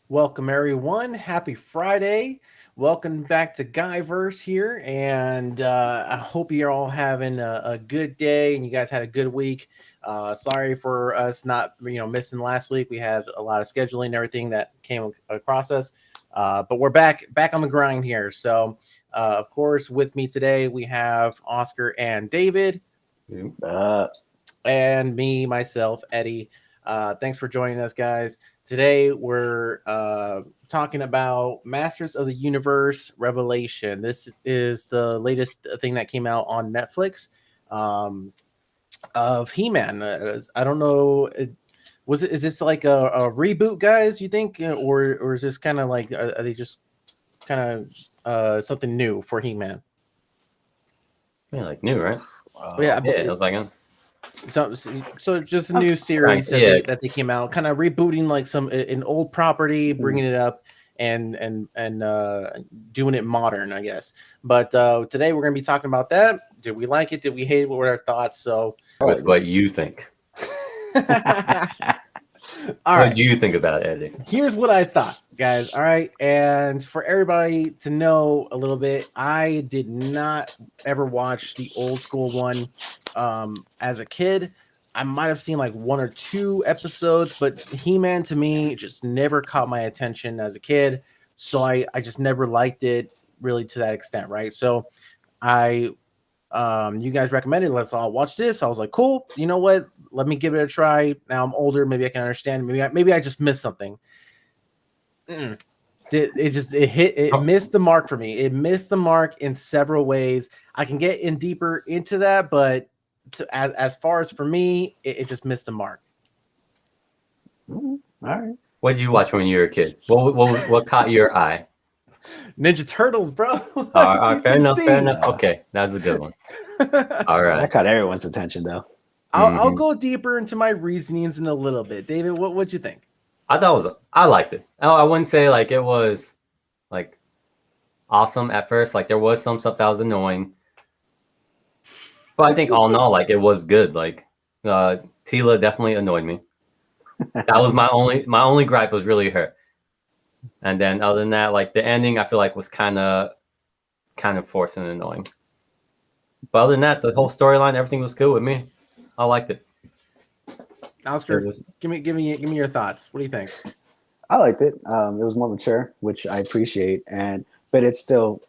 Welcome, everyone. Happy Friday. Welcome back to Guyverse here. And I hope you're all having a good day and you guys had a good week. Sorry for us not, missing last week. We had a lot of scheduling and everything that came across us. But we're back on the grind here. So, of course, with me today, we have Oscar and David Uh, and me, myself, Eddie. Thanks for joining us, guys. Today we're talking about Masters of the Universe Revelation. This is the latest thing that came out on Netflix of He-Man. I don't know. Is this like a reboot, guys? You think, or is this kind of like are they just kind of something new for He-Man? Yeah, like new, right? Yeah, Yeah, it was like so just a new series that they came out, kind of rebooting like an old property, bringing it up and doing it modern, I guess. But today we're gonna be talking about that. Did we like it? Did we hate it? What were our thoughts? So with what you think. all What right. do you think about it, Eddie? Here's what I thought, guys. All right. And for everybody to know a little bit, I did not ever watch the old school one as a kid. I might have seen like one or two episodes, but He-Man to me just never caught my attention as a kid. So I just never liked it really to that extent, right? So I you guys recommended let's all watch this. I was like, cool, you know what? Let me give it a try. Now I'm older, maybe I can understand. Maybe I just missed something. It missed the mark for me. It missed the mark in several ways. I can get in deeper into that, but as far as for me, it just missed the mark. all right. What did you watch when you were a kid? What caught your eye? Ninja Turtles, bro. Fair enough. Okay, that's a good one. All right. That caught everyone's attention, though. I'll go deeper into my reasonings in a little bit. David, what'd you think? I liked it. I wouldn't say like it was like awesome at first. Like there was some stuff that was annoying, but I think all in all, like it was good. Like Tila definitely annoyed me. That was my only gripe was really her. And then other than that, like the ending, I feel like was kind of forced and annoying. But other than that, the whole storyline, everything was good with me. I liked it. Oscar, give me your thoughts. What do you think? I liked it. It was more mature, which I appreciate, but it still,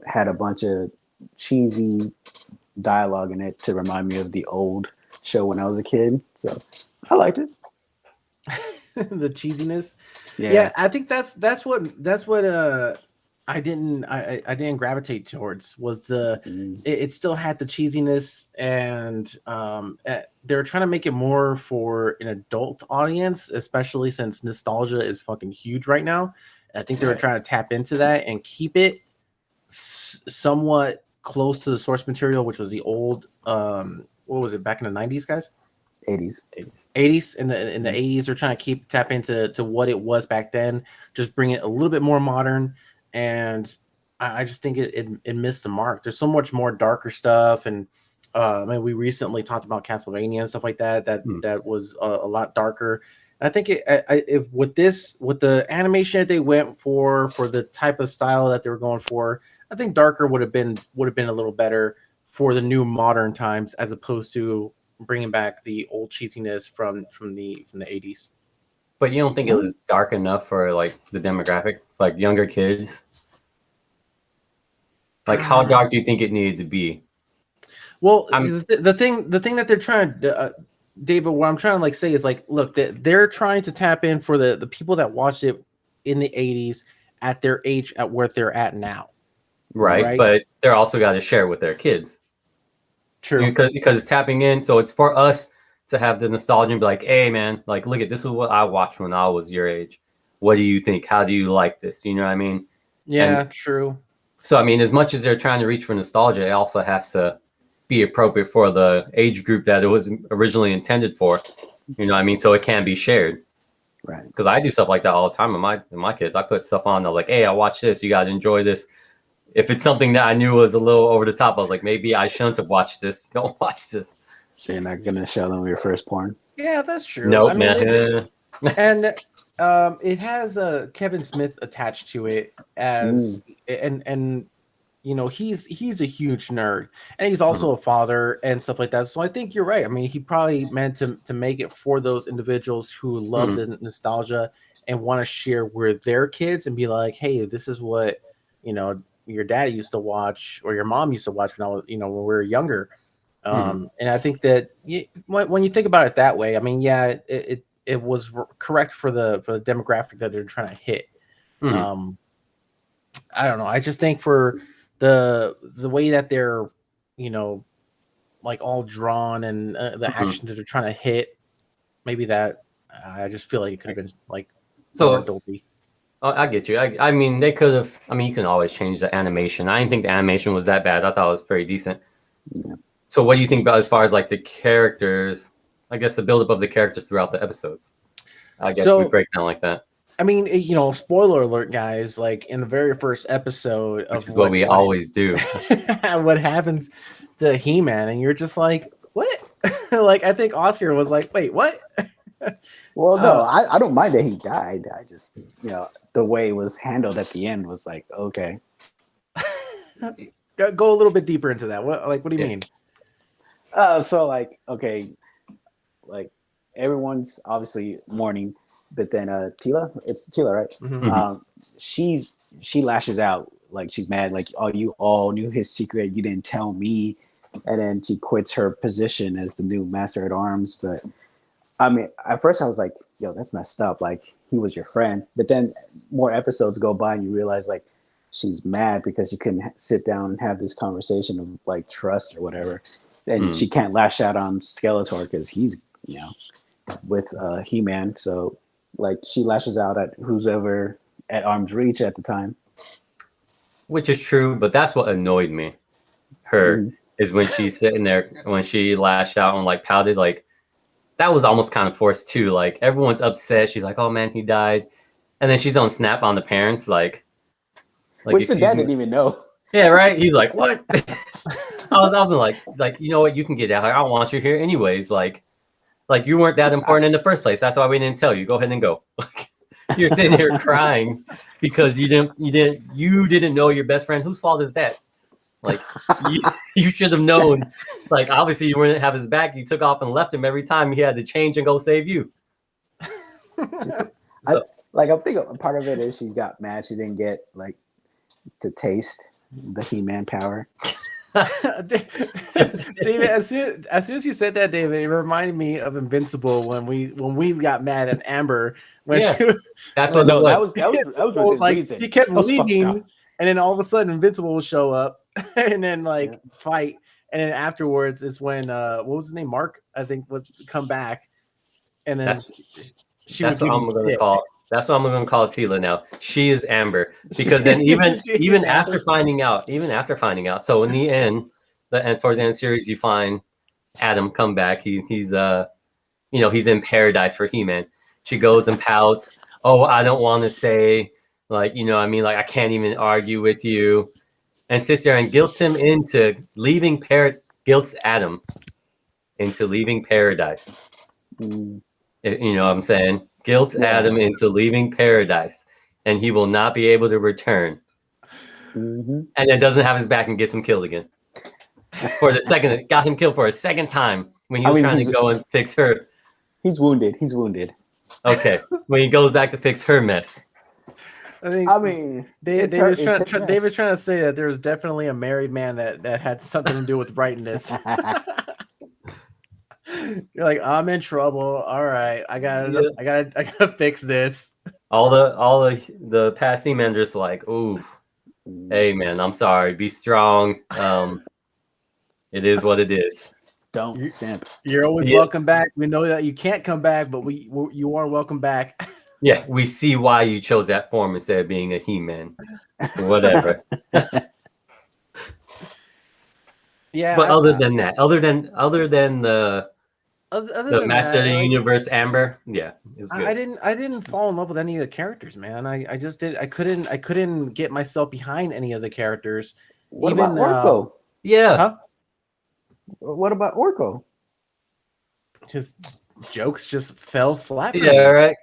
had a bunch of cheesy dialogue in it to remind me of the old show when I was a kid. So I liked it. The cheesiness. Yeah, I think that's what I didn't gravitate towards was it still had the cheesiness and they're trying to make it more for an adult audience, especially since nostalgia is fucking huge right now. I think they were trying to tap into that and keep it somewhat close to the source material, which was the old what was it back in the 90s, guys? 80s. 80s in the 80s. They're trying to tap into what it was back then, just bring it a little bit more modern. And I just think it missed the mark. There's so much more darker stuff, and we recently talked about Castlevania and stuff like that. That was a lot darker. And I think if with the animation that they went for the type of style that they were going for, I think darker would have been a little better for the new modern times as opposed to bringing back the old cheesiness from the 80s. But you don't think it was dark enough for like the demographic, like younger kids? Like how dark do you think it needed to be? Well, the thing that they're trying to, David, what I'm trying to like say is like, look, they're trying to tap in for the people that watched it in the 80s at their age at where they're at now. Right? But they're also got to share with their kids. True. Because it's tapping in. So it's for us to have the nostalgia and be like, hey, man, like, look this is what I watched when I was your age. What do you think? How do you like this? You know what I mean? Yeah, true. So, I mean, as much as they're trying to reach for nostalgia, it also has to be appropriate for the age group that it was originally intended for. You know what I mean? So it can be shared. Right. Because I do stuff like that all the time with my kids. I put stuff on. I was like, hey, I watched this. You got to enjoy this. If it's something that I knew was a little over the top, I was like, maybe I shouldn't have watched this. Don't watch this. So you're not going to show them your first porn? Yeah, that's true. Nope, man. And it has Kevin Smith attached to it as and you know he's a huge nerd and he's also a father and stuff like that. So I think you're right. I mean, he probably meant to make it for those individuals who love the nostalgia and want to share with their kids and be like, hey, this is what you know your dad used to watch or your mom used to watch when I was when we were younger. And I think that when you think about it that way, I mean, yeah, it was correct for the demographic that they're trying to hit. I don't know. I just think for the way that they're, like all drawn and the action that they're trying to hit, maybe that I just feel like it could have been like more adulty. I get you. I mean, they could have. I mean, you can always change the animation. I didn't think the animation was that bad. I thought it was pretty decent. Yeah. So, what do you think about as far as like the characters? I guess the buildup of the characters throughout the episodes. I guess we break down like that. I mean, spoiler alert, guys. Like in the very first episode of what we always do, what happens to He-Man, and you're just like, what? Like, I think Oscar was like, wait, what? Well, no, I don't mind that he died. I just, the way it was handled at the end was like, okay. Go a little bit deeper into that. What do you mean? So like, okay, like everyone's obviously mourning, but then Teela, it's Teela, right? Mm-hmm. She lashes out like she's mad, like, oh, you all knew his secret, you didn't tell me, and then she quits her position as the new Master at Arms. But I mean, at first I was like, yo, that's messed up. Like, he was your friend. But then more episodes go by and you realize, like, she's mad because you couldn't sit down and have this conversation of, like, trust or whatever. And she can't lash out on Skeletor because he's, with He-Man. So, like, she lashes out at who's ever at arm's reach at the time. Which is true, but that's what annoyed me. Is when she's sitting there, when she lashed out and, like, pouted, like, that was almost kind of forced too. Like, everyone's upset. She's like, "Oh man, he died," and then she's on Snap on the parents, like which the dad didn't even know. Yeah, right. He's like, "What?" I'll be like, you know what? You can get out. I don't want you here anyways. Like you weren't that important in the first place. That's why we didn't tell you. Go ahead and go. You're sitting here crying because you didn't know your best friend. Whose fault is that? Like, you should have known. Like, obviously you wouldn't have his back. You took off and left him every time he had to change and go save you. I'm thinking part of it is she got mad she didn't get, like, to taste the He-Man power. David, as soon as you said that, David, it reminded me of Invincible when we got mad at Amber when that's what that was like reason. He kept leaving, and then all of a sudden Invincible will show up and then fight, and then afterwards is when what was his name, Mark, I think, would come back, and then that's what I'm gonna call. That's what I'm going to call Teela now. She is Amber, because then even after finding out. So in the end, towards the end of the series, you find Adam come back. He's he's in paradise for He-Man. She goes and pouts. Oh, I don't want to say, like, I can't even argue with you, and sits there and guilts him into leaving guilts Adam into leaving paradise. You know what I'm saying? Guilts Adam into leaving paradise, and he will not be able to return. And then doesn't have his back and gets him killed again. Got him killed for a second time when he was trying to go and fix her. He's wounded. Okay, when he goes back to fix her mess. David's trying to say that there's definitely a married man that had something to do with writing this. You're like, I'm in trouble. All right, I gotta fix this. All the past He-Man just like, ooh, hey man, I'm sorry. Be strong. It is what it is. Don't simp. You're always welcome back. We know that you can't come back, but you are welcome back. Yeah, we see why you chose that form instead of being a He-Man. Whatever. Yeah. But other than the Master of the Universe Amber, it was good. I didn't fall in love with any of the characters, man. I just did. I couldn't get myself behind any of the characters. What about Orko? Yeah. Huh? What about Orko? jokes just fell flat. for Yeah, me. right.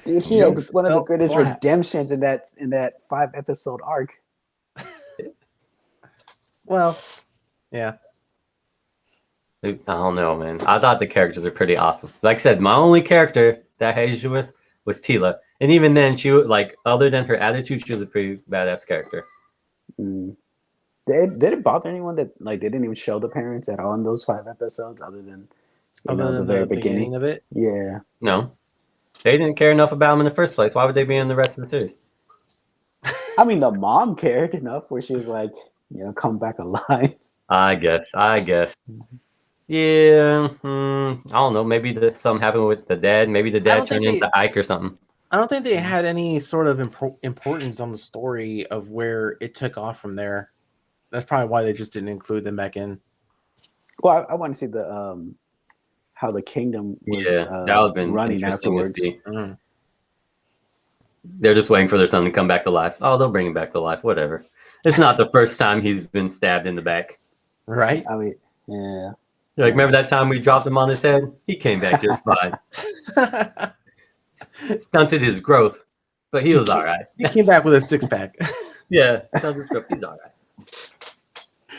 Dude, he had Jokes one of the fell greatest flat. redemptions in that 5-episode arc. Well, yeah. I don't know, man. I thought the characters are pretty awesome. Like I said, my only character that I had issue with was Tila, and even then, she like other than her attitude, she was a pretty badass character. Mm. Did it bother anyone that like they didn't even show the parents at all in those 5 episodes, other than Other the than very the beginning of it, Yeah, No, they didn't care enough about him in the first place. Why would they be in the rest of the series? I mean the mom cared enough where she was like, come back alive. I guess. Yeah, I don't know. Maybe something happened with the dad. Maybe the dad don't think turned into Ike or something. I don't think they had any sort of importance on the story of where it took off from there. That's probably why they just didn't include them back in. Well, I want to see the how the kingdom was Yeah, that would have been running interesting afterwards. to see. Mm. They're just waiting for their son to come back to life. Oh, they'll bring him back to life. Whatever. It's not the first time he's been stabbed in the back. Right? I mean, yeah. Like, remember that time we dropped him on his head? He came back just fine. Stunted his growth, but he was all right. He came back with a 6-pack. Yeah, stunted his growth. He's all right.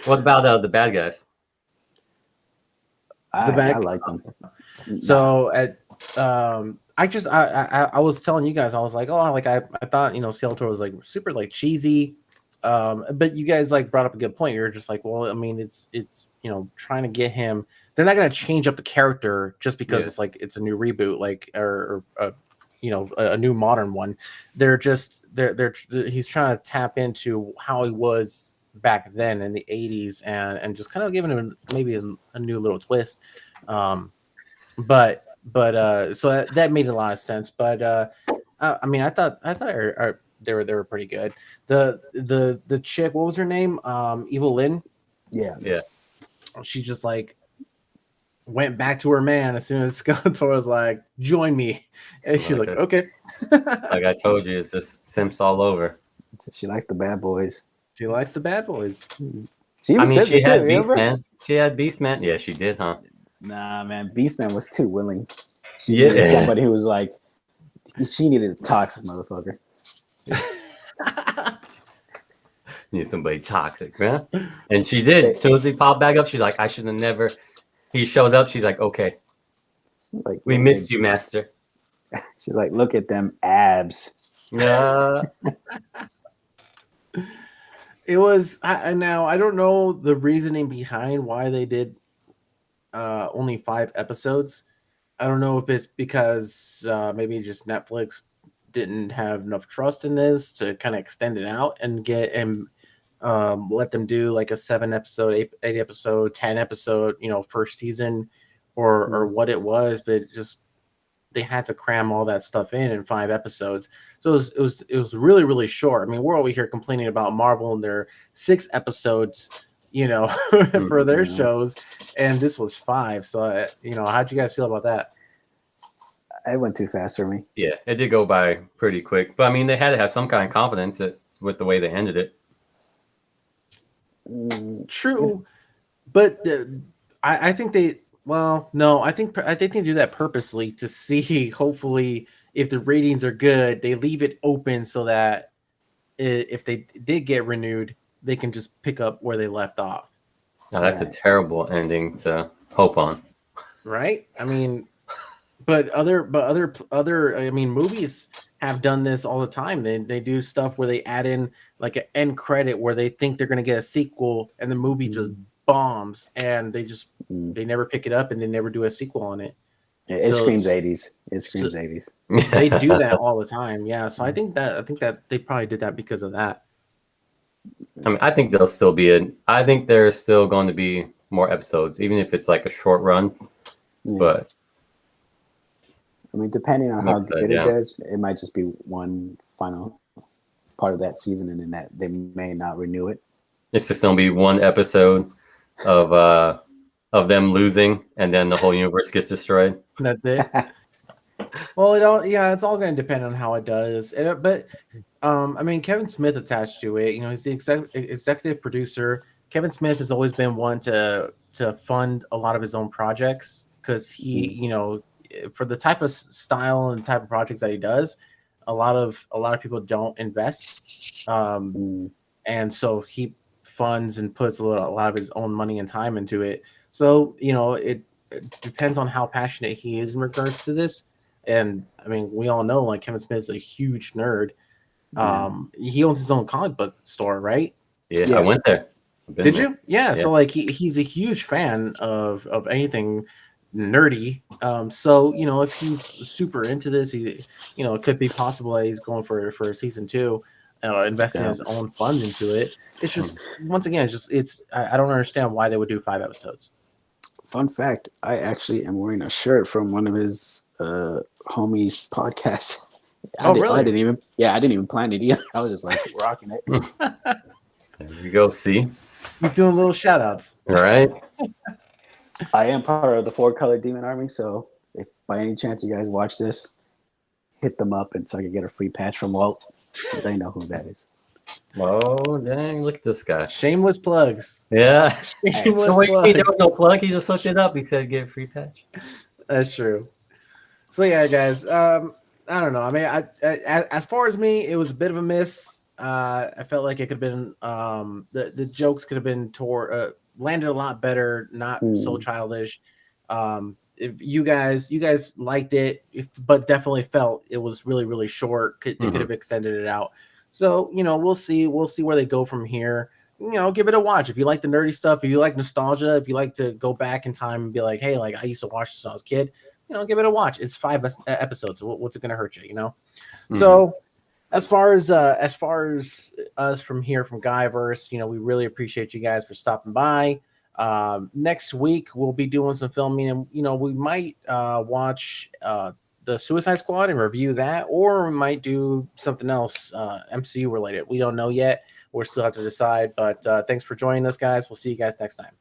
What about the bad guys? I back- like them. So I was telling you guys, I was like, oh, like I thought, Skeletor was like super like cheesy. But you guys like brought up a good point. You're just like, well, I mean, it's trying to get him. They're not going to change up the character just because Yeah. it's like it's a new reboot, like or a new modern one. They're he's trying to tap into how he was back then in the 80s and just kind of giving him maybe a new little twist. But so that made a lot of sense. But I mean, I thought they were pretty good. The chick, what was her name? Evil Lynn. Yeah. She just like went back to her man as soon as Skeletor was like, "Join me," and she's like, "Okay." Like I told you, it's just simps all over. She likes the bad boys. She likes the bad boys. She even says she it had too, remember? Beastman. She had Beastman. Yeah, she did, huh? Nah, man, Beastman was too willing. She Yeah. needed somebody who was like, she needed a toxic motherfucker. Need somebody toxic, man. And she did. As soon as he popped back up, she's like, I should have never. He showed up. She's like, okay, Like, we missed you, master. She's like, look at them abs. Yeah. It was now I don't know the reasoning behind why they did only 5 episodes. I don't know if it's because maybe just Netflix didn't have enough trust in this to kind of extend it out and get and let them do like a 7-episode, 8-episode, 10-episode, first season or what it was, but it just they had to cram all that stuff in 5 episodes. So it was really, really short. I mean, we're over here complaining about Marvel and their 6 episodes, for their shows, and this was 5. So, how'd you guys feel about that? It went too fast for me. Yeah, it did go by pretty quick. But I mean, they had to have some kind of confidence with the way they ended it. True, but I think they. Well, no, I think they do that purposely to see. Hopefully, if the ratings are good, they leave it open so that if they did get renewed, they can just pick up where they left off. Now, that's a terrible ending to hope on. Right? I mean, but other I mean, movies have done this all the time. They do stuff where they add in like an end credit where they think they're going to get a sequel and the movie just bombs and they never pick it up and they never do a sequel on it. It screams 80s. It screams 80s. They do that all the time. Yeah. So I think that they probably did that because of that. I mean, I think there'll still be I think there's still going to be more episodes, even if it's like a short run. Yeah. But I mean, depending on how good yeah. it does, it might just be one final part of that season, and then that they may not renew it. it's just going to be one episode of them losing, and then the whole universe gets destroyed. That's it. Well, it's all going to depend on how it does. But I mean, Kevin Smith attached to it. He's the executive producer. Kevin Smith has always been one to fund a lot of his own projects, because he, for the type of style and type of projects that he does, a lot of people don't invest, and so he funds and puts a lot of his own money and time into it. So it depends on how passionate he is in regards to this. And I mean, we all know like Kevin Smith is a huge nerd. He owns his own comic book store, right? Yeah. I went there. Did you? Yeah. So like he's a huge fan of anything nerdy. So if he's super into this, he it could be possible that he's going for a season 2, investing his own funds into it. It's just once again, I don't understand why they would do 5 episodes. Fun fact: I actually am wearing a shirt from one of his homies' podcasts. Really? I didn't even plan it either. I was just like rocking it. There you go. See, he's doing little shout outs. All right. I am part of the 4-Color Demon Army, so if by any chance you guys watch this, hit them up and so I can get a free patch from Walt. They know who that is. Oh dang! Look at this guy. Shameless plugs. Yeah. Shameless So wait, plugs. there was no plug. He just looked it up. He said, "Get a free patch." That's true. So yeah, guys. I don't know. I mean, as far as me, it was a bit of a miss. I felt like it could have been the jokes could have been landed a lot better, not so childish. If you guys liked it, but definitely felt it was really, really short. They could have extended it out. So we'll see where they go from here. Give it a watch if you like the nerdy stuff. If you like nostalgia, if you like to go back in time and be like, hey, like I used to watch this when I was a kid. Give it a watch. It's 5 episodes. What's it going to hurt you? So as far as us from here from Guyverse, we really appreciate you guys for stopping by. Next week we'll be doing some filming, and we might watch the Suicide Squad and review that, or we might do something else MCU related. We don't know yet. We'll still have to decide. But thanks for joining us, guys. We'll see you guys next time.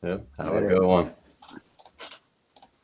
Yep. Have a good one.